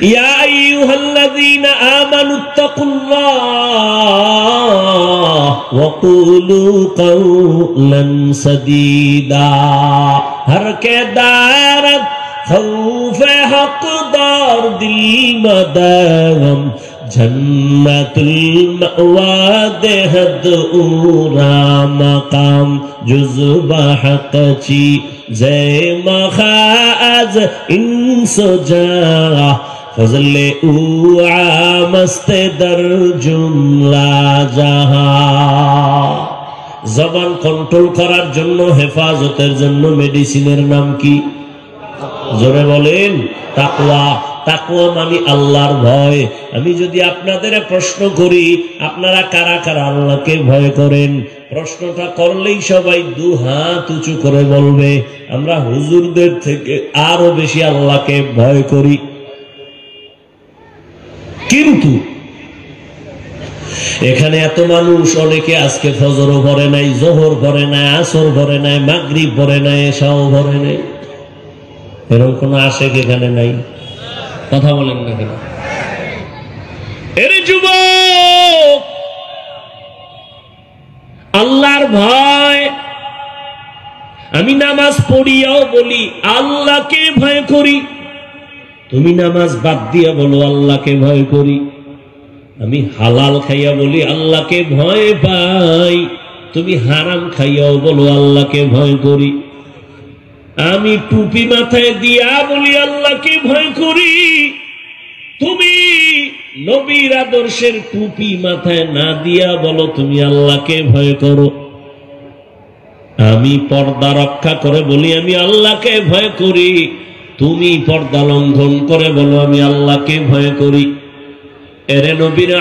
ইয়া আইয়ুহাল্লাযীনা আমানুত্তাকুল্লাহ ওয়া কুলু কাওলান সাদীদা। হর কে দারত খৌফে হকদার দিল মদাম জন্নতুল মাওয়া দেহদ উরা মাকাম জুজবা হকচি জে মখাজ ইনসজা ফজলে উ আমস্তে দর জুমলা জাহা। জবান কন্ট্রোল করার জন্য, হেফাজতের জন্য মেডিসিনের নাম কি? জোরে বলেন। তাকওয়া। তাকওয়া মানে আল্লাহর ভয়। আমি যদি আপনাদের প্রশ্ন করি, আপনারা কারা কারা আল্লাহকে ভয় করেন? প্রশ্নটা করলেই সবাই দু হাত উঁচু করে বলবে আমরা হুজুরদের থেকে আরো বেশি আল্লাহকে ভয় করি। কিন্তু এখানে এত মানুষ, অনেকে আজকে ফজরও পড়ে নাই, জোহর পড়ে নাই, আসর পড়ে নাই, মাগরিব পড়ে নাই, এশাও পড়ে নাই। এরকম কোন আশেক এখানে নাই? কথা বলেন না কেন? এর যুবক, আল্লাহর ভয়। আমি নামাজ পড়িয়াও বলি আল্লাহকে ভয় করি। তুমি নামাজ বাদ দিয়া বলো আল্লাহকে ভয় করি। আমি হালাল খাইয়া বলি আল্লাহকে ভয় পাই। তুমি হারাম খাইয়াও বলো আল্লাহকে ভয় করি। আমি টুপি মাথায় দিয়া বলি আল্লাহকে ভয় করি। তুমি নবীর আদর্শের টুপি মাথায় না দিয়া বলো তুমি আল্লাহকে ভয় করো। আমি পর্দা রক্ষা করে বলি আমি আল্লাহকে ভয় করি। তুমি পর্দা লঙ্ঘন করে বলো আমি আল্লাহকে ভয় করি। এরে নবীর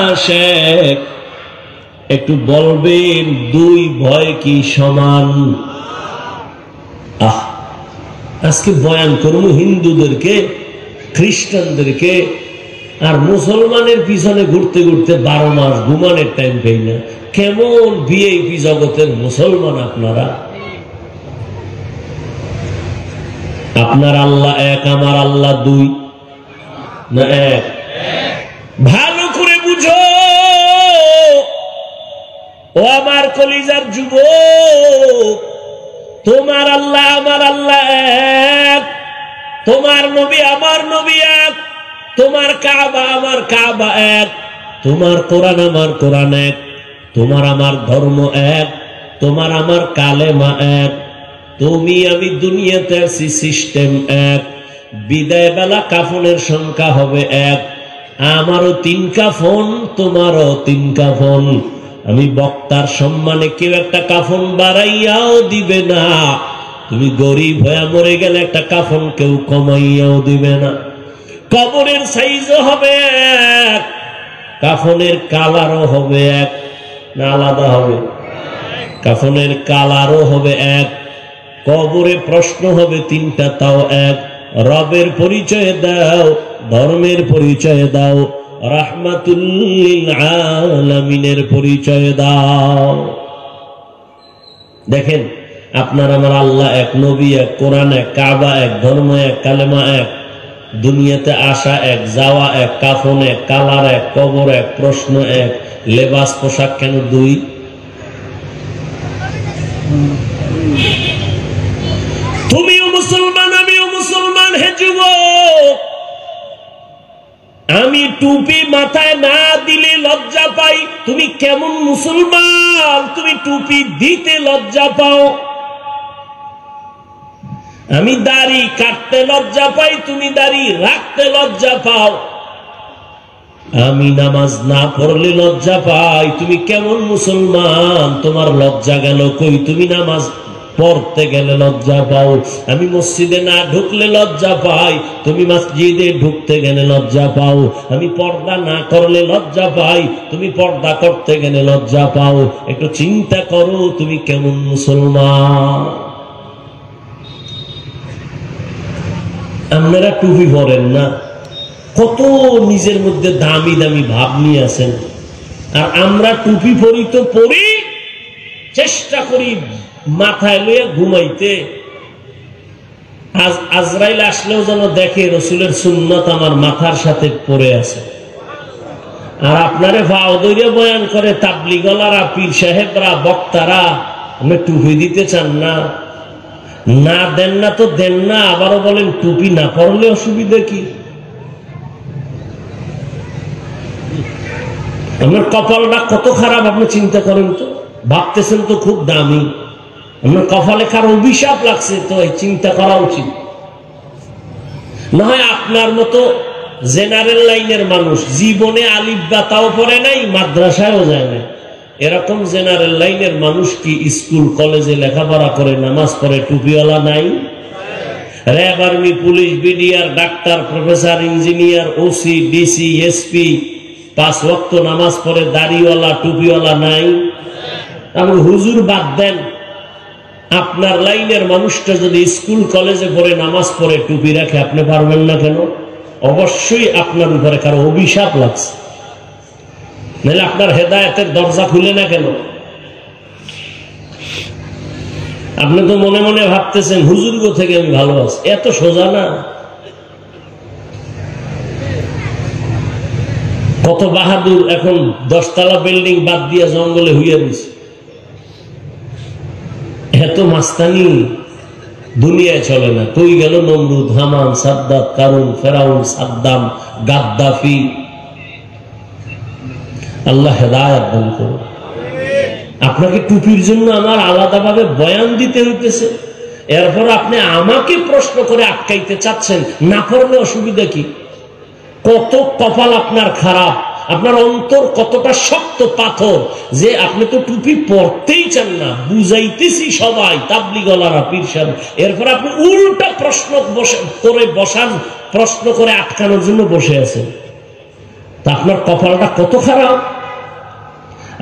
আশিক, একটু বলবেন দুই ভয় কি সমান? আজকে বয়ান করবো হিন্দুদেরকে, খ্রিস্টানদেরকে, আর মুসলমানের পিছনে ঘুরতে ঘুরতে 12 মাস ঘুমানোর টাইম পাই না। কেমন ভিআইপি জগতের মুসলমান আপনারা! আপনার আল্লাহ এক, আমার আল্লাহ দুই না এক? ভালো করে বুঝো ও আমার কলিজার যুবক, তোমার আল্লাহ আমার আল্লাহ এক, তোমার নবী আমার নবী এক, তোমার কাবা আমার কাবা এক, তোমার কোরআন আমার কোরআন এক, তোমার আমার ধর্ম এক, তোমার আমার কালেমা এক, তুমি আমি দুনিয়াতে আছি সিস্টেম এক। বিদায় বেলা কাফনের সংখ্যা হবে এক। আমারও 3 কাফন, তোমারও 3 কাফন। আমি বক্তার সম্মানে কেউ একটা কাফন বাড়াইয়াও দিবে না। তুমি গরিব হয়ে মরে গেলে একটা কাফন কেউ কমাইয়াও দিবে না। কবরের সাইজও হবে এক, কাফনের কালারও হবে এক। না আলাদা হবে? কাফনের কালারও হবে এক। কবরে প্রশ্ন হবে 3টা, তাও এক। রবের পরিচয় দাও, ধর্মের পরিচয় দাও, রাহমাতুল লিল আলামিনের পরিচয় দাও। দেখেন, আপনার আমার আল্লাহ এক, নবী এক, কোরআন এক, কাবা এক, ধর্ম এক, কালেমা এক, দুনিয়াতে আসা এক, যাওয়া এক, কাফন এক, কালার এক, কবর এক, প্রশ্ন এক, লেবাস পোশাক কেন 2? তুমিও মুসলমান, আমিও মুসলমান। হে যুবক, আমি টুপি মাথায় না দিলে লজ্জা পাই। তুমি কেমন মুসলমান? তুমি টুপি দিতে লজ্জা পাও। আমি দাড়ি কাটতে লজ্জা পাই, তুমি দাড়ি রাখতে লজ্জা পাও। আমি নামাজ না পড়লে লজ্জা পাই, তুমি কেমন মুসলমান? তোমার লজ্জা গেল কই? তুমি নামাজ পড়তে গেলে লজ্জা পাও। আমি মসজিদে না ঢুকলে লজ্জা পাই, তুমি মসজিদে ঢুকতে গেলে লজ্জা পাও। আমি পর্দা না করলে লজ্জা পাই, তুমি পর্দা করতে গেলে লজ্জা পাও। একটু চিন্তা করো তুমি কেমন মুসলমান। আপনারা টুপি পরেন না, কত নিজের মধ্যে দামি দামি ভাব নিয়ে আছেন। আর আমরা টুপি পরি তো পরি, চেষ্টা করি মাথায় লইয়া ঘুমাইতে। আজরাইল আসলেও যেন দেখে রসুলের সুন্নত আমার মাথার সাথে পড়ে আছে। আর আপনারে ফাউদইয়া বয়ান করে তাবলিগলারা, পীর সাহেবরা, বক্তারা, আপনি টুপি দিতে চান না, না দেন না তো দেন না, আবারও বলেন টুপি না পড়লে অসুবিধা কি? আপনার কপালটা কত খারাপ আপনি চিন্তা করেন তো। ভাবতেছেন তো খুব দামি, আপনার কপালে কার অভিশাপ লাগছে, তো এই চিন্তা করা উচিত। না হয় আপনার মতো জেনারেল লাইনের মানুষ জীবনে আলিফ বা তাও পড়ে নাই, মাদ্রাসায়ও যায় না, এরকম জেনারেল লাইনের মানুষ কি স্কুল কলেজে লেখাপড়া করে নামাজ পড়ে টুপিওয়ালা নাই? RAB, army, police, BDR, doctor, professor, engineer, OC, DC, SP 5 ওয়াক্ত নামাজ পড়ে দাড়িওয়ালা টুপিওয়ালা নাই? আমি হুজুর বাদ দেন, আপনার লাইনের মানুষটা যদি স্কুল কলেজে পড়ে নামাজ পড়ে টুপি রাখে, আপনি পারবেন না কেন? অবশ্যই আপনার উপরে কারো অভিশাপ লাগছে, নাহলে আপনার হেদায়েতের দরজা খুলে না কেন? আপনি তো মনে মনে ভাবতেছেন হুজুর গো থেকে আমি ভালো আছি, এত সোজা না। কত বাহাদুর এখন 10 তলা বিল্ডিং বাদ দিয়ে জঙ্গলে হইয়া দিছে। এত মাস্তানি দুনিয়ায় চলে না। কই গেল নমরুদ, হামান, সাদ্দাত, কারুন, ফেরাউন, সাদ্দাম, গাদ্দাফি? আল্লাহ হেদায়েত দান করুন। আপনাকে টুপির জন্য আমার আলাদাভাবে বয়ান দিতে হইতেছে, এরপর আপনি আমাকে প্রশ্ন করে আটকাইতে চাচ্ছেন, না পড়লে অসুবিধা কি? কত কপাল আপনার খারাপ, আপনার অন্তর কতটা শক্ত পাথর যে আপনি তো টুপি পড়তেই চান না। বুঝাইতেছি সবাই, তাবলিগলারা, পীর সাহেব, এরপর আপনি উল্টা প্রশ্ন প্রশ্ন করে আটকানোর জন্য বসে আছেন। তা আপনার কপালটা কত খারাপ।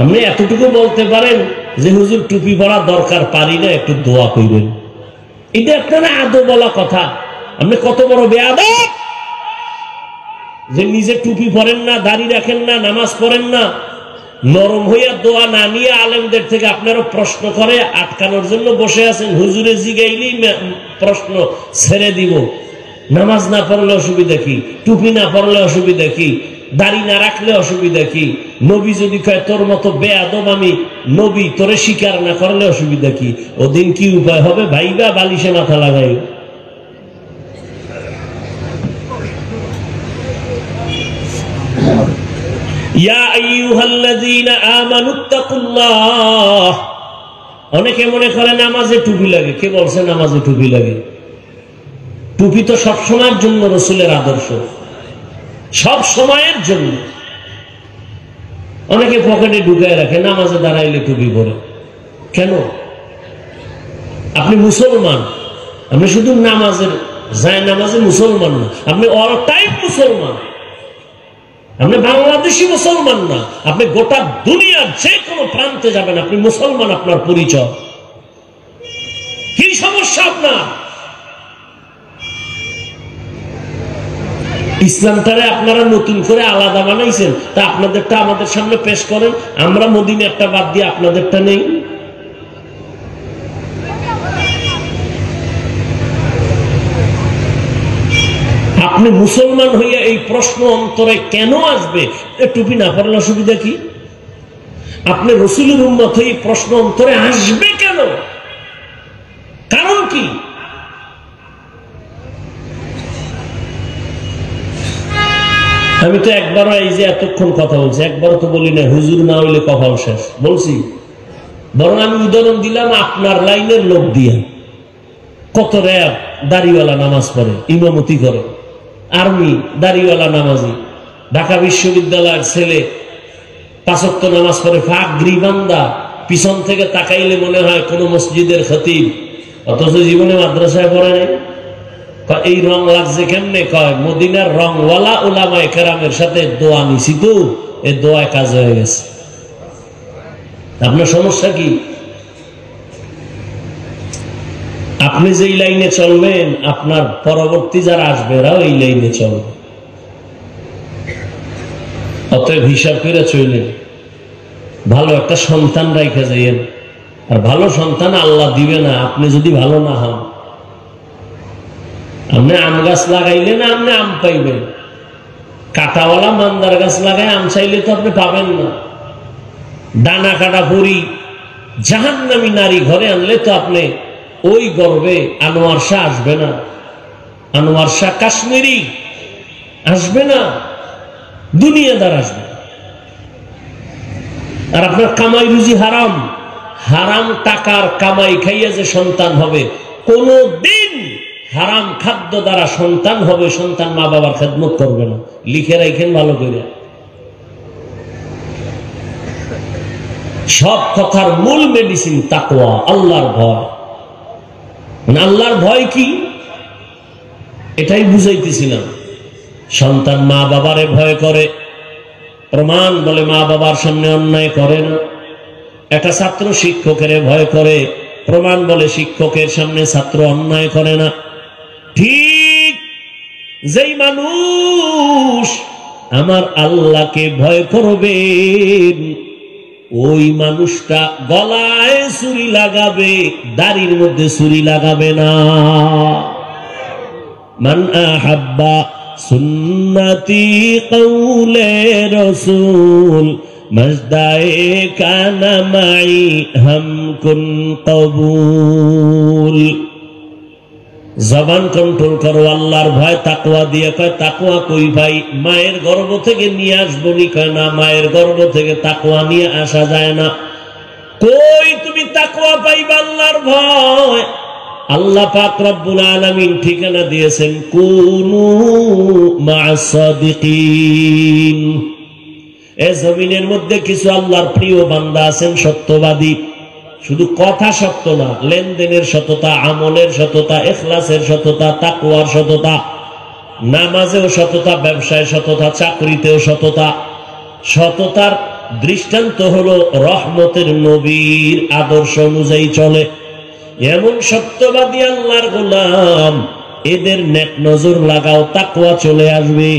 আপনি এতটুকু বলতে পারেন যে হুজুর টুপি পরা দরকার, পারি না, একটু দোয়া করবেন। এটা আপনার আদৌ বলা কথা? আপনি কত বড় বেয়াদব যে নিজে টুপি পরেন না, দাড়ি রাখেন না, নামাজ পড়েন না, নরম হইয়া দোয়া না নিয়ে আলেমদের থেকে আপনারও প্রশ্ন করে আটকানোর জন্য বসে আছেন। হুজুরে জিগাইলেই প্রশ্ন ছেড়ে দিব। নামাজ না পড়লে অসুবিধা কি? টুপি না পড়লে অসুবিধা কি? দাড়ি না রাখলে অসুবিধা কি? নবী যদি কয় তোর মতো বেয়াদব আমি নবী, তোরে স্বীকার না করলে অসুবিধা কি? ওদিন কি উপায় হবে ভাইবা বালিশে মাথা লাগাই। অনেকে মনে করে নামাজে টুপি লাগে। কে বলছে নামাজে টুপি লাগে? টুপি তো সব সময়ের জন্য রসুলের আদর্শ, সব সময়ের জন্য। অনেকে পকেটে ঢুকায় রাখে, নামাজে দাঁড়াইলে টুপি পরে। কেন? আপনি মুসলমান, আপনি শুধু নামাজের যায় নামাজে মুসলমান না, আপনি অল টাইম মুসলমান। আপনি বাংলাদেশি মুসলমান না, আপনি গোটা দুনিয়ার যে কোনো প্রান্তে যাবেন, আপনি মুসলমান, আপনার পরিচয়। কি সমস্যা আপনার? ইসলামটারে আপনারা নতুন করে আলাদা বানাইছেন, তা আপনাদেরটা আমাদের সামনে পেশ করেন। আমরা মদিনা একটা বাদ দিয়ে আপনাদেরটা নেই। আপনি মুসলমান হইয়া এই প্রশ্ন অন্তরে কেন আসবে টুপি না পড়লে অসুবিধা কি? আপনি রসুলের উম্মত হয়ে প্রশ্ন অন্তরে আসবে কেন? কারণ কি? আমি তো একবারও এই যে এতক্ষণ কথা বলছি, একবারও তো বলি না হুজুর না হইলে কপাল শেষ বলছি। বরং আমি উদাহরণ দিলাম আপনার লাইনের লোক দিয়ে। কত র্যাব দাড়িওয়ালা নামাজ পড়ে, ইমামতি করে, আর্মি দাড়িওয়ালা নামাজি, ঢাকা বিশ্ববিদ্যালয়ের ছেলে 5 ওয়াক্ত নামাজ পড়ে, ফাগরি বান্দা, পিছন থেকে তাকাইলে মনে হয় কোন মসজিদের খতিব, অথচ জীবনে মাদ্রাসায় পড়ে নাই। এই রং লাগছে কেমনে? কয় মদিনার রংওয়ালা উলামায়ে কেরামের সাথে দোয়া নিছি, তো এই দোয়ায় কাজ হয়ে গেছে। আপনার সমস্যা কি? আপনি যেই লাইনে চলবেন, আপনার পরবর্তী যারা আসবে এরাও এই লাইনে চলবে। অতএব হিসাব করে চললেন, ভালো একটা সন্তান রাইখা যাইয়েন। আর ভালো সন্তান আল্লাহ দিবে না আপনি যদি ভালো না হন। আপনি আম গাছ লাগাইলে না আপনি আম পাইবেন, কাটাওয়ালা মান্দার গাছ লাগায় আম চাইলে তো আপনি পাবেন না। ডানা কাটা পরি জাহান্নামী নারী ঘরে আনলে তো আপনি ওই গর্বে আনোয়ার শাহ আসবে না, আনোয়ার শাহ কাশ্মীরি আসবে না, দুনিয়াদার আসবে। আর আপনার কামাই রুজি হারাম, হারাম টাকার কামাই খাইয়া যে সন্তান হবে, কোনো দিন হারাম খাদ্য দ্বারা সন্তান হবে, সন্তান মা বাবার খেদমত করবে না। লিখে রাখেন ভালো করে। সব কথার মূল মেডিসিন তাকওয়া, আল্লাহর ভয়। আল্লাহর ভয় কি এটাই বুঝাইতেছিলাম। সন্তান মা বাবারে ভয় করে, প্রমাণ বলে মা বাবার সামনে অন্যায় করে না। একটা ছাত্র শিক্ষকের ভয় করে, প্রমাণ বলে শিক্ষকের সামনে ছাত্র অন্যায় করে না। ঠিক যেই মানুষ আমার আল্লাহকে ভয় করবেন, ওই মানুষটা গলায় ছুরি লাগাবে, দাড়ির মধ্যে ছুরি লাগাবে না। মান আহাব্বা সুন্নতি কওলে রাসূল মজদায়ে কানা মাই হামকুন কবুল। জবান কন্ট্রোল করো, আল্লাহর ভয় তাকওয়া দিয়ে। কয় তাকওয়া কই ভাই? মায়ের গর্ভ থেকে নিয়ে আসবো নি? কয় না, মায়ের গর্ভ থেকে তাকওয়া নিয়ে আসা যায় না। কই তুমি তাকওয়া পাইবা? আল্লাহর ভয়। আল্লাহ পাক রব্বুল আলামিন ঠিকানা দিয়েছেন, কুনু মা'আস সাদিকিন। এই জমিনের মধ্যে কিছু আল্লাহর প্রিয় বান্দা আছেন, সত্যবাদী। শুধু কথা সত্য না, লেনদেনের সততা, আমলের সততা, ইখলাসের সততা, তাকওয়ার সততা, নামাজেও সততা, ব্যবসায় সততা, চাকরিতেও সততা। সততার দৃষ্টান্ত হলো রহমতের নবীর আদর্শ অনুযায়ী চলে এমন সত্যবাদী আল্লাহর গোলাম। এদের নেক নজর লাগাও, তাকওয়া চলে আসবে।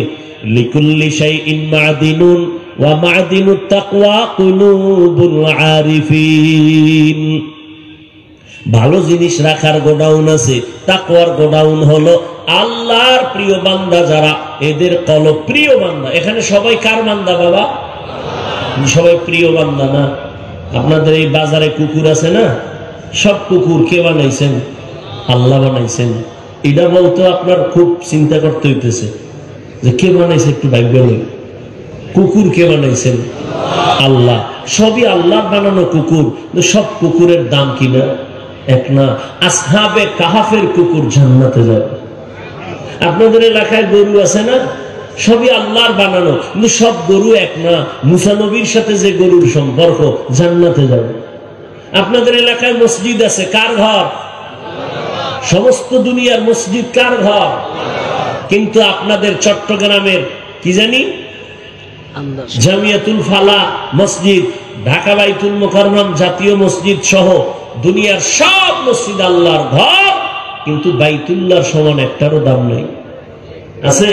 লিকুল্লি শাইইন মা'দিনুন ওয়া মা'দিনুত তাকওয়া কুলুবুল আরিফিন। ভালো জিনিস রাখার গোডাউন আছে, তাকওয়ার গোডাউন হলো আল্লাহর প্রিয় বান্দা যারা, এদের কলব প্রিয় বান্দা। এখানে সবাই কার বান্দা বাবা? সবাই প্রিয় বান্দা না? আপনাদের এই বাজারে কুকুর আছে না, সব কুকুর কে বানাইছেন? আল্লাহ বানাইছেন। এটা বলতে আপনার খুব চিন্তা করতে হইতেছে যে কে বানাইছে, একটু ভাগ্য নেই। কুকুর কে বানাইছেন? আল্লাহ। সবই আল্লাহ বানানো কুকুর, সব কুকুরের দাম কিনা এক না। আসহাবে কাহাফের কুকুর জান্নাতে যাবে। আপনাদের এলাকায় গরু আছে না, সবই আল্লাহর বানানো, কিন্তু সব গরু এক না। মুসা নবীর সাথে যে গরুর সম্পর্ক, জান্নাতে যাবে। আপনাদের এলাকায় মসজিদ আছে, কার ঘর? সমস্ত দুনিয়ার মসজিদ কার ঘর? কিন্তু আপনাদের চট্টগ্রামের কি জানি জামিয়াতুল ফালা মসজিদ, ঢাকা বাইতুল মুকাররম জাতীয় মসজিদ সহ দুনিয়ার সব মসজিদ আল্লাহর ঘর, কিন্তু বাইতুল্লাহর সমান একটারও দাম নেই। আছে?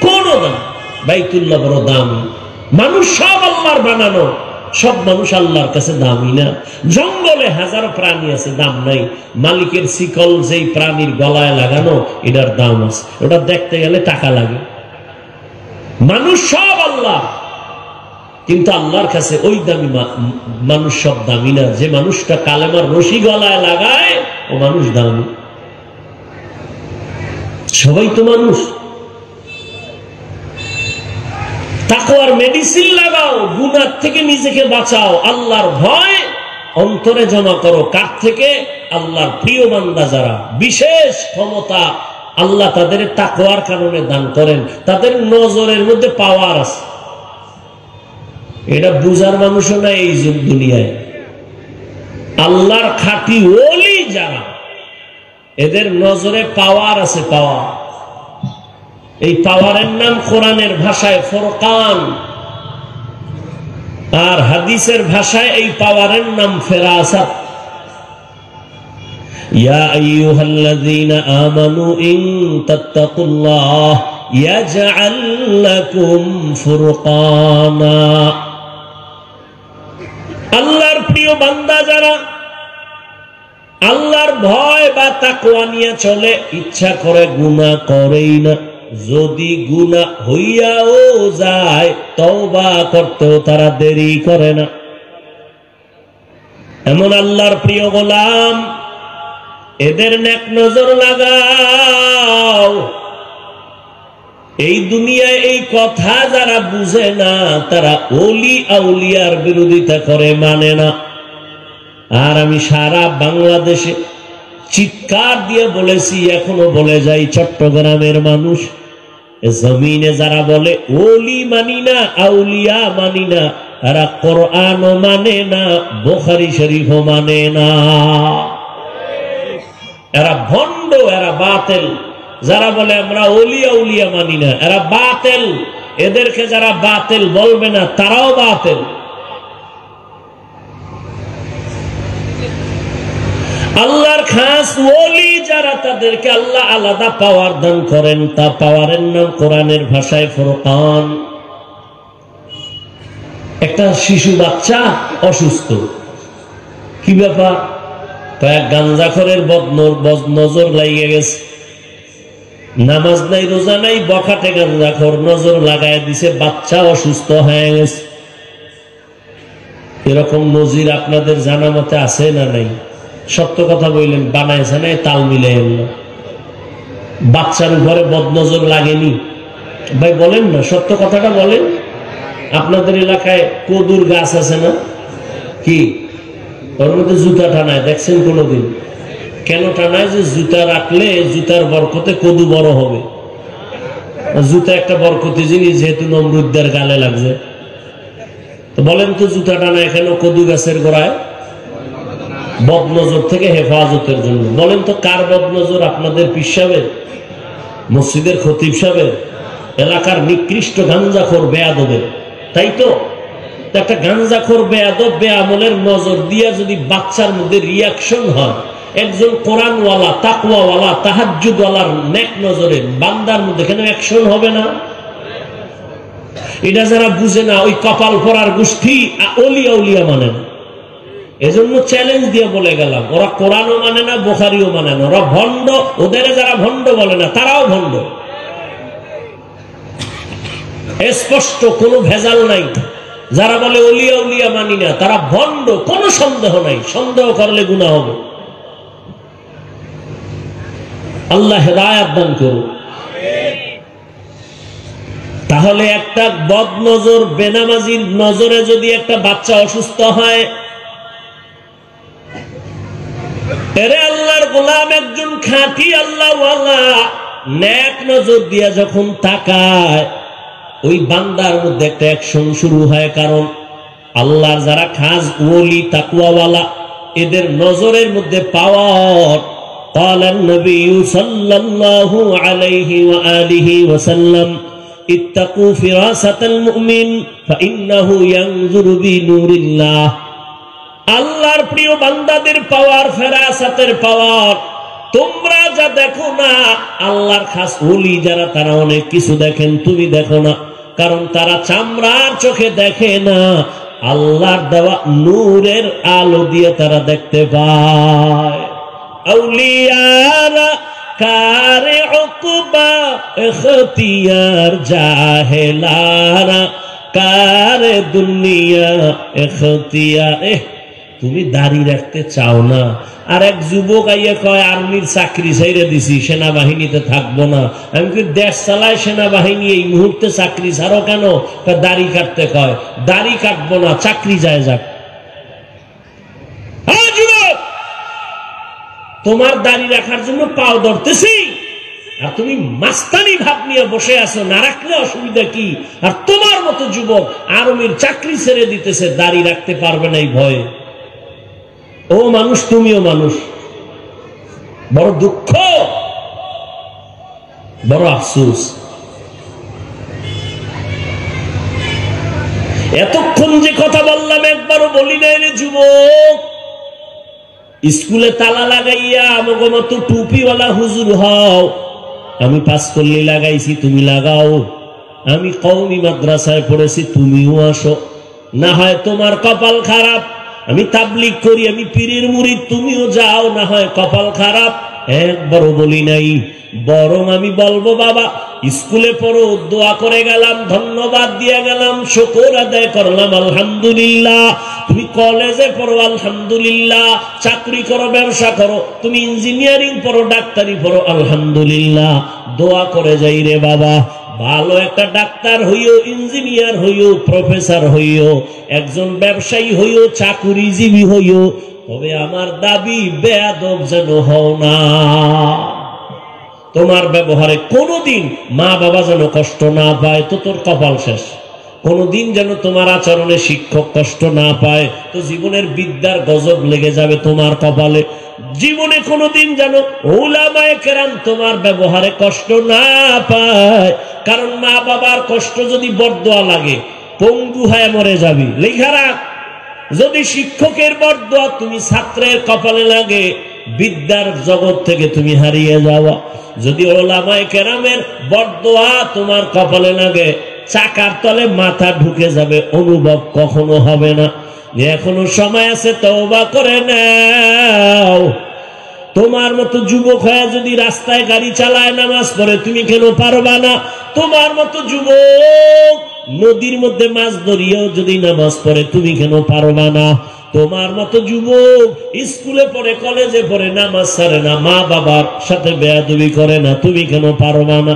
কোন দাম? বাইতুল্লাহ বড় দামি। মানুষ সব আল্লাহর বানানো, সব মানুষ আল্লাহর কাছে দামি না। জঙ্গলে হাজারো প্রাণী আছে, দাম নাই। মালিকের শিকল যেই প্রাণীর গলায় লাগানো, এটার দাম আছে। ওটা দেখতে গেলে টাকা লাগে। মানুষ সব আল্লাহ, কিন্তু আল্লাহর কাছে ওই দামি মানুষ সব দামি না। যে মানুষটা কালেমার রশি গলায় লাগায়, ও মানুষ দামি। সবাই তো মানুষ। তাকওয়ার মেডিসিন লাগাও, গুনাহ থেকে নিজেকে বাঁচাও, আল্লাহর ভয় অন্তরে জমা করো। কার থেকে? আল্লাহর প্রিয় বান্দা যারা, বিশেষ ক্ষমতা আল্লাহ তাদের তাকওয়ার কারণে দান করেন। তাদের নজরের মধ্যে পাওয়ার আছে, এটা বুঝার মানুষও না এই যুগ দুনিয়ায়। আল্লাহর খাঁটি ওলি যারা, এদের নজরে পাওয়ার আছে, পাওয়ার। এই পাওয়ারের নাম কোরআনের ভাষায় ফুরকান, আর হাদিসের ভাষায় এই পাওয়ারের নাম ফেরাসাত। ইয়া আইয়ুহাল্লাযীনা আমানু ইন তাত্তাকুল্লাহ ইয়াজআল লাকুম ফুরকানা। আল্লাহর প্রিয় বান্দা যারা, আল্লাহর ভয় বা তাকওয়া নিয়ে চলে, ইচ্ছা করে গুনাহ করেই না। যদি গুনাহ হইয়াও যায় তওবা করতেও তারা দেরি করে না। এমন আল্লাহর প্রিয় গোলাম, এদের নেক নজর লাগাও। এই দুনিয়ায় এই কথা যারা বুঝে না তারা ওলি আউলিয়ার বিরোধিতা করে, মানে না। আর আমি সারা বাংলাদেশে চিৎকার দিয়ে বলেছি, এখনো বলে যাই, চট্টগ্রামের মানুষ জমিনে যারা বলে ওলি মানি না, আউলিয়া মানি না, এরা কোরআনও মানে না, বুখারী শরীফও মানে না। এরা ভণ্ড, এরা বাতিল। যারা বলে আমরা ওলি আউলিয়া মানি না, এরা বাতিল। এদেরকে যারা বাতিল বলবে না তারাও বাতিল। আল্লাহর খাস ওলি যারা, তাদেরকে আল্লাহ আলাদা পাওয়ার দান করেন। তা পাওয়ারের নাম কোরআনের ভাষায় ফুরকান। একটা শিশু বাচ্চা অসুস্থ, কি ব্যাপার? কয়েক গাঞ্জাখরের নজর লাগিয়ে গেছে, নামাজ নাই রোজা নাই, বখাটে গাঞ্জাখর নজর লাগায় দিছে, বাচ্চা অসুস্থ হয়ে গেছে। এরকম নজির আপনাদের জানা মতে আছে না নাই? সত্য কথা বললেন, বানাইছে না, তাল মিলে না। বাচ্চার উপরে বদনজর লাগেনি ভাই? বলেন না, সত্য কথাটা বলেন। আপনাদের এলাকায় কদুর গাছ আছে না? কি ওর মধ্যে জুতা টানায় দেখছেন কোনোদিন? কেন টানায়? যে জুতা রাখলে জুতার বরকতে কদু বড় হবে। জুতা একটা বরকতি জিনিস, যেহেতু নমরুদ্দের গালে লাগছে। তো বলেন তো, জুতা টানায় কেন কদু গাছের গোড়ায়? বদনজর থেকে হেফাজতের জন্য। বলেন তো, কার বদনজর? আপনাদের পীর সাহেবের, মসজিদের খতিব সাহেবের, এলাকার নিকৃষ্ট গাঞ্জাখোর বেয়াদবের, তাই তো? একটা গাঞ্জাখোর বেয়াদব বেআমলের নজর দিয়া যদি বাচ্চার মধ্যে রিয়াকশন হয়, একজন কোরআনওয়ালা, তাকওয়াওয়ালা, তাহাজ্জুদওয়ালার নেক নজরের বান্দার মধ্যে কেন অ্যাকশন হবে না? এটা যারা বুঝে না, ওই কপাল পরার গোষ্ঠী ওলিয়া উলিয়া মানে না। এজন্য চ্যালেঞ্জ দিয়ে বলে গেলাম, ওরা কোরআনও মানে না, বুখারীও মানে না, ওরা ভণ্ড। ওদের যারা ভণ্ড বলে না তারাও ভণ্ড, স্পষ্ট, কোনো ভেজাল নাই। যারা বলে ওলিয়া উলিয়া মানি না তারা ভণ্ড, কোনো সন্দেহ নাই। সন্দেহ করলে গুনাহ হবে। আল্লাহ হেদায়েত দান করুন। তাহলে একটা বদনজর, বেনামাজির নজরে যদি একটা বাচ্চা অসুস্থ হয়, এরে আল্লাহর গোলাম, একজন খাঁটি আল্লাহওয়ালা নেক নজর দিয়া যখন তাকায়, ওই বান্দার মধ্যে একটা অ্যাকশন শুরু হয়। কারণ আল্লাহর যারা খাস ওলি তাকওয়াওয়ালা, এদের নজরের মধ্যে পাওয়ার। قال النبي صلى الله عليه وآله وسلم اتقوا فراسة المؤمن فإنه ينظر بنور الله। আল্লাহর প্রিয় বান্দাদের পাওয়ার, ফেরাসাতের পাওয়ার তোমরা যা দেখো না, আল্লাহর খাস ওলি যারা, তারা অনেক কিছু দেখেন, তুমি দেখো না। কারণ তারা চামড়ার চোখে দেখে না, আল্লাহর দেওয়া নূরের আলো দিয়ে তারা দেখতে পায়। আউলিয়ারা কারে উকবা ইখতিয়ার, জাহেলারা কারে দুনিয়া ইখতিয়ার। তুমি দাড়ি রাখতে চাও না, আর এক যুবক আইয়া কয় আর্মির চাকরি ছেড়ে দিছি, সেনাবাহিনীতে থাকবো না। আমি কি দেশ চালায় সেনাবাহিনী, এই মুহূর্তে চাকরি ছাড়ো কেন? দাড়ি কাটতে কয়, দাড়ি কাটবো না, চাকরি যায় যাক। যুবক, তোমার দাড়ি রাখার জন্য পাও ধরতেছি, আর তুমি মাস্তানি ভাব নিয়ে বসে আছো, না রাখলে অসুবিধা কি? আর তোমার মতো যুবক আর্মির চাকরি ছেড়ে দিতেছে, দাড়ি রাখতে পারবে না এই ভয়ে। ও মানুষ, তুমিও মানুষ। বড় দুঃখ, বড় আফসোস। এতক্ষণ যে কথা বললাম একবারও বলি নাই রে যুবক। স্কুলে তালা লাগাইয়া আমাকে মতো টুপিওয়ালা হুজুর হও। আমি পাঁচকল্লি লাগাইছি, তুমি লাগাও। আমি কওমি মাদ্রাসায় পড়েছি, তুমিও আসো। না হয় তোমার কপাল খারাপ, আমি তাবলীগ করি, আমি পীরের মুরিদ, তুমিও যাও, না হয় কপাল খারাপ। একবারও বলি নাই, বরং আমি বলবো বাবা স্কুলে পড়ো, দোয়া করে গেলাম, ধন্যবাদ দিয়ে গেলাম, শুকর আদায় করলাম, আলহামদুলিল্লাহ। তুমি কলেজে পড়ো, আলহামদুলিল্লাহ। চাকরি করো, ব্যবসা করো, তুমি ইঞ্জিনিয়ারিং পড়ো, ডাক্তারি পড়ো, আলহামদুলিল্লাহ। দোয়া করে যাই রে বাবা, ভালো একটা ডাক্তার হইও, ইঞ্জিনিয়ার হইও, প্রফেসর হইও, একজন ব্যবসায়ী হইও, চাকুরিজীবী হইও, তবে আমার দাবি বেয়াদব যেন হও না। তোমার ব্যবহারে কোনোদিন মা বাবা যেন কষ্ট না পায়, তো তোর কপাল শেষ। কোনোদিন যেন তোমার আচরণে শিক্ষক কষ্ট না পায়, তো জীবনের বিদ্যার গজব লেগে যাবে তোমার কপালে। জীবনে কোনোদিন যেন উলামায়ে কেরাম তোমার ব্যবহারে কষ্ট না পায়, কারণ মা বাবার কষ্ট যদি বরদোয়া লাগে, পঙ্গু হয়ে মরে যাবি। লেখা রাখ, যদি শিক্ষকের বরদোয়া তুমি ছাত্রের কপালে লাগে, বিদ্যার জগৎ থেকে তুমি হারিয়ে যাওয়া। যদি উলামায়ে কেরামের বরদোয়া তোমার কপালে লাগে, চাকার তলে মাথা ঢুকে যাবে, অনুভব কখনো হবে না। এখনো সময় আছে, তওবা করে নাও। তোমার মতো যুবক হয়ে যদি রাস্তায় গাড়ি চালায়, নামাজ পড়ে, তুমি কেন পারবা না? তোমার মতো যুবক নদীর মধ্যে মাছ ধরিয়েও যদি নামাজ পড়ে, তুমি কেন পারবা না? তোমার মতো যুবক স্কুলে পড়ে, কলেজে পড়ে, নামাজ ছাড়ে না, মা বাবার সাথে বেয়াদবি করে না, তুমি কেন পারবা না?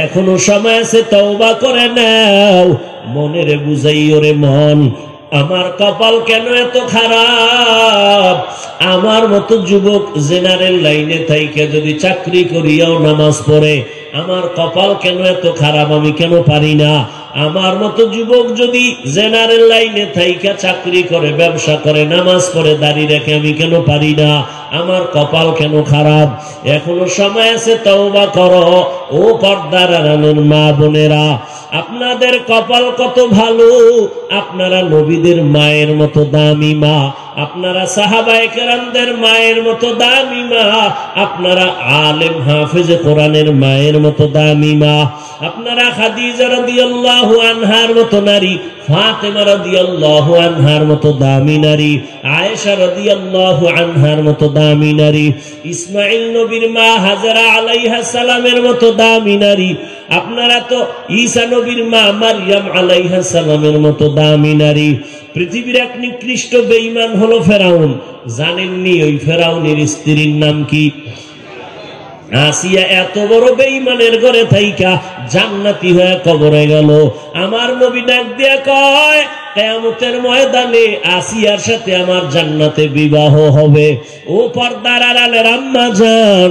এখনো সময় আছে, তওবা করে নাও। মনের বুঝাইও রে মন, আমার কপাল কেন এত খারাপ? আমার মতো যুবক জেনারেল লাইনে থাইকে যদি চাকরি করিয়াও নামাজ পড়ে, আমার কপাল কেন এত খারাপ? আমি কেন পারি না? আমার মতো যুবক যদি জেনারেল লাইনে থাইকা চাকরি করে, ব্যবসা করে, নামাজ পড়ে, দাড়ি রেখে, আমি কেন পারি না? আমার কপাল কেন খারাপ? এখনো সময় আছে, তওবা করো। ও পর্দার আড়ালের মা বোনেরা, আপনাদের কপাল কত ভালো। আপনারা নবীদের মায়ের মতো দামি মা, আপনারা সাহাবায়ে কেরামদের মায়ের মতো দামি মা, আপনারা আলেম হাফেজে কোরআনের মায়ের মতো দামি মা, আপনারা খাদিজা রাদিয়াল্লাহু আনহার মতো নারী, ফাতেমা রাদিয়াল্লাহু আনহার মতো দামি নারী, আয়েশা রাদিয়াল্লাহু আনহার মতো দামি নারী, ইসমাঈল নবীর মা হাজরা আলাইহিস সালামের মতো দামি নারী, আপনারা তো ঈসা নবীর মা মারইয়াম আলাইহিস সালামের মতো দামি নারী। পৃথিবীর এক নিকৃষ্ট বেঈমান হলো ফেরাউন। জানেননি ওই ফেরাউনের স্ত্রীর নাম কি? আসিয়া। এত বড় বেঈমানের ঘরে থাইকা জান্নাতি হয়ে কবরে গেল। আমার নবী ডাক দিয়া কয়, কিয়ামতের ময়দানে আসিয়ার সাথে আমার জান্নাতে বিবাহ হবে। ও পর্দার আড়ালের আম্মা জান,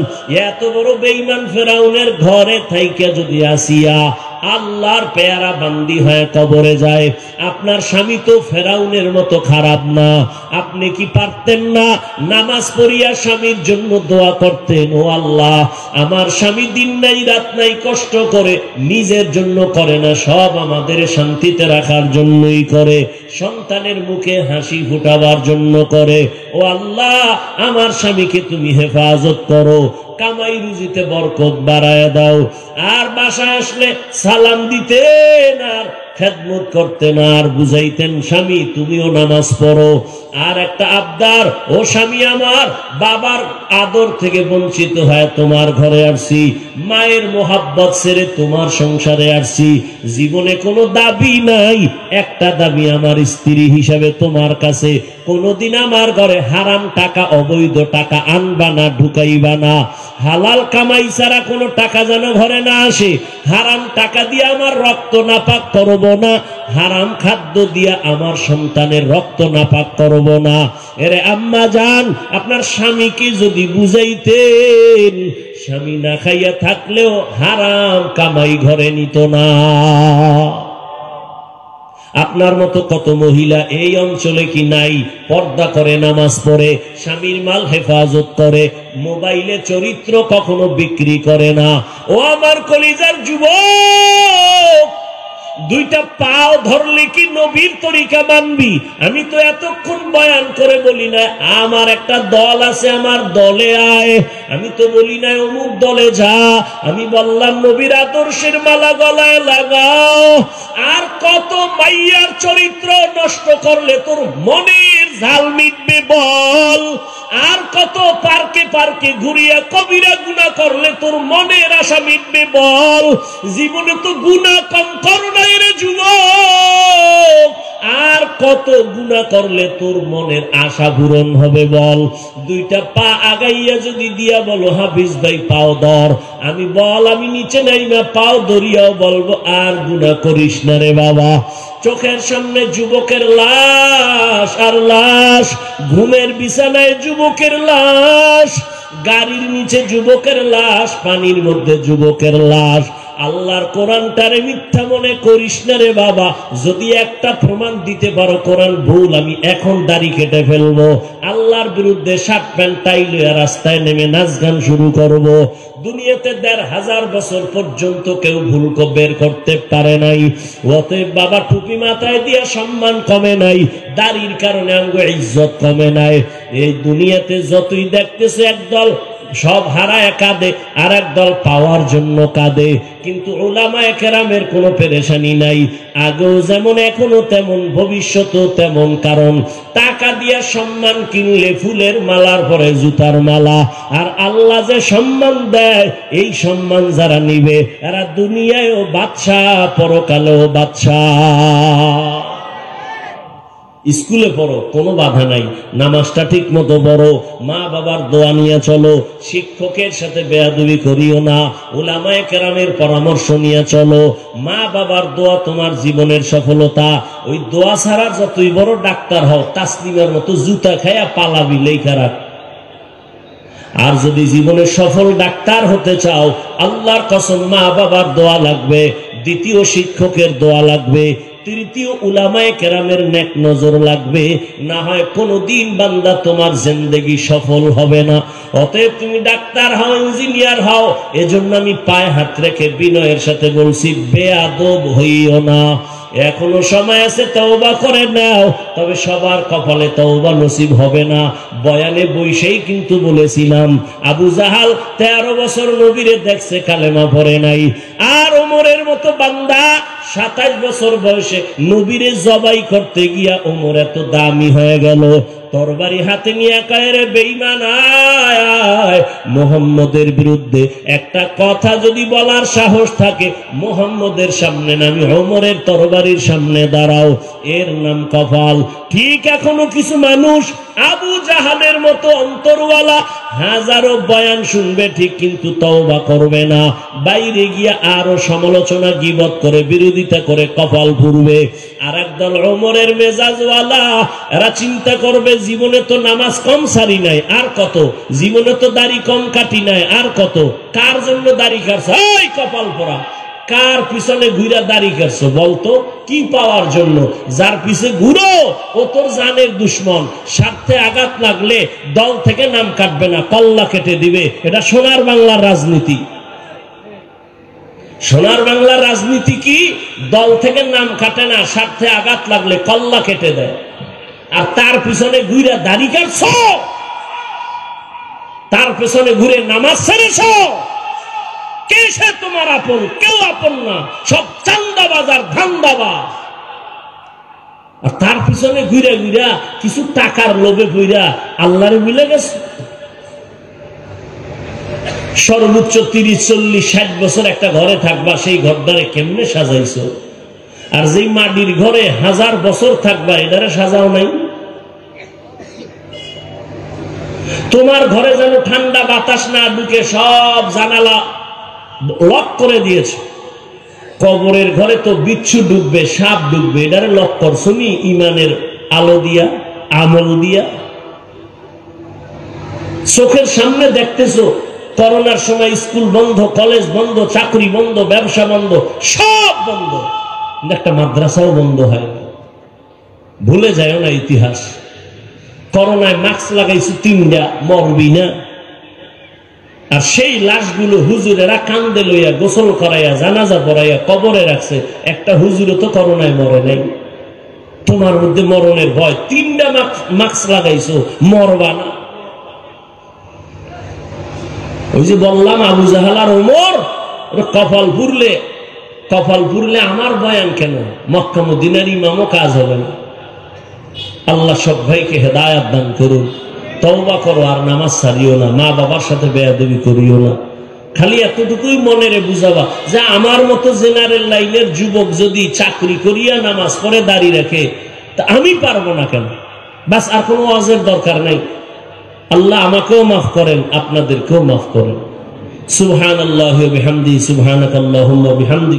এত বড় বেঈমান ফেরাউনের ঘরে থাইকা যদি আসিয়া আল্লাহর পেয়ারা বান্দি হয়ে কবরে যায়, আপনার স্বামী তো ফেরাউনের মতো খারাপ না। আপনি কি পারতেন না নামাজ পড়িয়া স্বামীর জন্য দোয়া করতেন? ও আল্লাহ, আমার স্বামী দিন নাই রাত নাই কষ্ট করে, নিজের জন্য করে না, সব আমাদের শান্তিতে রাখার জন্যই করে, সন্তানের মুখে হাসি ফুটাবার জন্য করে। ও আল্লাহ, আমার স্বামীকে তুমি হেফাজত করো, কামাই রুজিতে বরকত বাড়ায় দাও। আর বাসায় আসলে সালাম দিতেন, আর খেদমত করতেন, আর বুঝাইতেন স্বামী তুমিও নামাজ পড়ো। আর একটা আবদার, ও স্বামী, আমার বাবার আদর থেকে বঞ্চিত হয় তোমার ঘরে আসছি, মায়ের মোহাব্বত ছেড়ে তোমার সংসারে আসছি, জীবনে কোনো দাবি নাই, একটা দাবি আমার স্ত্রী হিসাবে তোমার কাছে, কোনোদিন আমার ঘরে হারাম টাকা, অবৈধ টাকা আনবা না, ঢুকাইবা না। হালাল কামাই ছাড়া কোনো টাকা যেন ঘরে না আসে। হারাম টাকা দিয়ে আমার রক্ত নাপাক করব না, হারাম খাদ্য দিয়ে আমার সন্তানের রক্ত নাপাক করব না। এরে আম্মা জান, আপনার স্বামীকে যদি বুঝাইতেন, স্বামী না খাইয়া থাকলেও হারাম কামাই ঘরে নিত না। আপনার মতো কত মহিলা এই অঞ্চলে কি নাই? পর্দা করে, নামাজ পড়ে, স্বামীর মাল হেফাজত করে, মোবাইলে চরিত্র কখনো বিক্রি করে না। ও আমার কলিজার যুবক, দুইটা পাও ধরলে কি নবীর তরিকা মানবি? আমি তো এতক্ষণ বয়ান করে বলি না আমার একটা দল আছে, আমার দলে আয়। আমি তো বলি না অমুক দলে যা। আমি বললাম নবীর আদর্শের মালা গলায় লাগাও। আর কত মাইয়ার চরিত্র নষ্ট করলে তোর মনের ঝাল মিটবে বল? আর কত পার্কে পার্কে ঘুরিয়া কবিরা গুনাহ করলে তোর মনের আশা মিটবে বল? জীবনে তো গুনাহ কম করো নাই রে যুবক। আর কত গুনাহ করলে তোর মনের আশা পূরণ হবে বল? দুইটা পা আগাইয়া যদি দিয়া বলো হাফিজ ভাই পাও ধর, আমি বল আমি নিচে নাইমা পাও ধরিয়াও বলবো আর গুনাহ করিস না রে বাবা। চোখের সামনে যুবকের লাশ আর লাশ, ঘুমের বিছানায় যুবকের লাশ, গাড়ির নিচে যুবকের লাশ, পানির মধ্যে যুবকের লাশ। আল্লাহর কোরআনটারে মিথ্যা মনে করিস না রে বাবা। যদি একটা প্রমাণ দিতে পারো কোরআন ভুল, আমি এখন দাড়ি কেটে ফেলবো। আল্লাহর বিরুদ্ধে শার্ট প্যান্ট টাই লইয়া রাস্তায় নেমে নাচ গান শুরু করব। দুনিয়াতে ১,৫০০ বছর পর্যন্ত কেউ ভুল বের করতে পারে নাই। অতএব বাবা টুপি মাথায় দিয়া সম্মান কমে নাই, দাড়ির কারণে আঙ্গ ইজ্জত কমে নাই। এই দুনিয়াতে যতই দেখতেছে একদল সব হারায় কাঁদে, আর একদল পাওয়ার জন্য কাঁদে। কিন্তু উলামায়ে কেরামের কোনো পেরেশানি নাই। আগেও যেমন এখনো তেমন, ভবিষ্যতেও তেমন। কারণ টাকা দিয়া সম্মান কিনলে ফুলের মালার পরে জুতার মালা। আর আল্লাহ যে সম্মান দেয়, এই সম্মান যারা নিবে এরা দুনিয়ায়ও বাদশাহ, পরকালেও বাদশাহ। স্কুলে পড়ো, কোনো বাধা নাই, নামাজটা ঠিক মতো পড়ো, মা বাবার দোয়া নিয়ে চলো, শিক্ষকের সাথে বেয়াদবি করিও না, উলামায়ে কেরামের পরামর্শ নিয়ে চলো। মা বাবার দোয়া তোমার জীবনের সফলতা। ওই দোয়া ছাড়া যতই বড় ডাক্তার হও, তাসলিমের মতো জুতা খায়া পালাবি লেখা রাখ। আর যদি জীবনে সফল ডাক্তার হতে চাও, আল্লাহর কসম মা বাবার দোয়া লাগবে, দ্বিতীয় শিক্ষকের দোয়া লাগবে, তৃতীয় উলামায়ে কেরামের নেক নজর লাগবে। না হয় কোনদিন বান্দা তোমার জিন্দেগি সফল হবে না। অতএব তুমি ডাক্তার হও, ইঞ্জিনিয়ার হও। এজন্য আমি পায়ে হাত রেখে বিনয়ের সাথে বলছি, বেয়াদব হইও না। এখনো সময় আছে, তওবা করে নাও। তবে সবার কপালে তওবা নসিব হবে না। বয়ানে বইসেই কিন্তু বলেছিলাম, আবু জাহাল 13 বছর নবীরে দেখছে, কালেমা পড়ে নাই। আর ওমরের মতো বান্দা 27 বছর বয়সে নবীরে জবাই করতে গিয়া ওমর এত দামি হয়ে গেল। তরবারি হাতে নিয়ে কায়রে বেঈমান, আয় মুহাম্মদের বিরুদ্ধে একটা কথা যদি বলার সাহস থাকে, মুহাম্মদের সামনে না, আমি ওমরের তরবারির সামনে দাঁড়াও। এর নাম কপাল। ঠিক এখনো কিছু মানুষ আবু জাহালের মতো অন্তরওয়ালা, হাজারো বয়ান শুনবে ঠিক, কিন্তু তওবা করবে না। বাইরে গিয়া আরো সমালোচনা গীবত করে, বিরোধিতা করে কপাল পুড়বে। আর একদল ওমরের মেজাজওয়ালা, এরা চিন্তা করবে জীবনে তো নামাজ কম সারি নাই, আর কত? জীবনে তো দাড়ি কম কাটি নাই, আর কত? কার জন্য দাড়ি কাটছ? ওই কপাল পোড়া, কার পিছনে ঘুরা দাড়ি কাটছো বলতো? কি পাওয়ার জন্য? যার পিছে ঘুরো ও তোর জানের দুশ্মন। স্বার্থে আঘাত লাগলে দল থেকে নাম কাটবে না, কল্লা কেটে দিবে। এটা সোনার বাংলার রাজনীতি। সোনার বাংলার রাজনীতি কি? দল থেকে নাম কাটে না, স্বার্থে আঘাত লাগলে কল্লা কেটে দেয়। আর তার পিছনে ঘুরে দাড়ি কাটছ, তার পিছনে ঘুরে নামাজ ছেড়েছ, কে সে তোমার আপন? কেউ আপন না, সব চান্দাবাজ আর ধান্দাবাজ। আর তার পিছনে ঘুরে ঘুরা কিছু টাকার লোভে পইরা আল্লাহরে মিলে গেছে। সর্বোচ্চ 30, 40, 60 বছর একটা ঘরে থাকবা, সেই ঘরটারে কেমনে সাজাইছো? আর যেই মাটির ঘরে 1000 বছর থাকবা, এটারে সাজাও নাই। তোমার ঘরে যেন ঠান্ডা বাতাস না ঢুকে, সব জানালা লক করে দিয়েছে। কবরের ঘরে তো বিচ্ছু ডুববে, সাপ ডুববে, এটারে লক করছো নি ইমানের আলো দিয়া, আমল দিয়া। চোখের সামনে দেখতেছো করোনার সময় স্কুল বন্ধ, কলেজ বন্ধ, চাকরি বন্ধ, ব্যবসা বন্ধ, সব বন্ধ। একটা মাদ্রাসাও বন্ধ হয়। ভুলে যায় না ইতিহাস। করোনায় মাস্ক লাগাইছো 3টা, মরবি না। আর সেই লাশগুলো হুজুরেরা কান্দে লইয়া গোসল করাইয়া জানাজা পড়াইয়া কবরে রাখছে। একটা হুজুরও তো করোনায় মরে নাই। তোমার মধ্যে মরণের ভয়, 3টা মাস্ক লাগাইছো, মরবা না। ওই যে বললাম আবু জাহাল আর ওমর, কপাল পুরলে আমার বয়ান কেন? মক্কা মদিনার ইমামও কাজ হবে না। আল্লাহ সব ভাইকে হেদায়াত দান করুন। তওবা করো আর নামাজ ছাড়িও না, মা বাবার সাথে বেয়াদবি করিও না। খালি এতটুকুই মনেরে বুঝাবা যে আমার মতো জেনারেল লাইনের যুবক যদি চাকরি করিয়া নামাজ পড়ে দাঁড়িয়ে রাখে তা আমি পারবো না কেন? বাস, আর কোনো ওয়াজের দরকার নাই। আল্লাহ আমাকেও মাফ করেন, আপনাদেরকেও মাফ করেন। সুবহানাল্লাহি ওয়া বিহামদিহি, সুবহানাকাল্লাহুম্মা ওয়া বিহামদিক।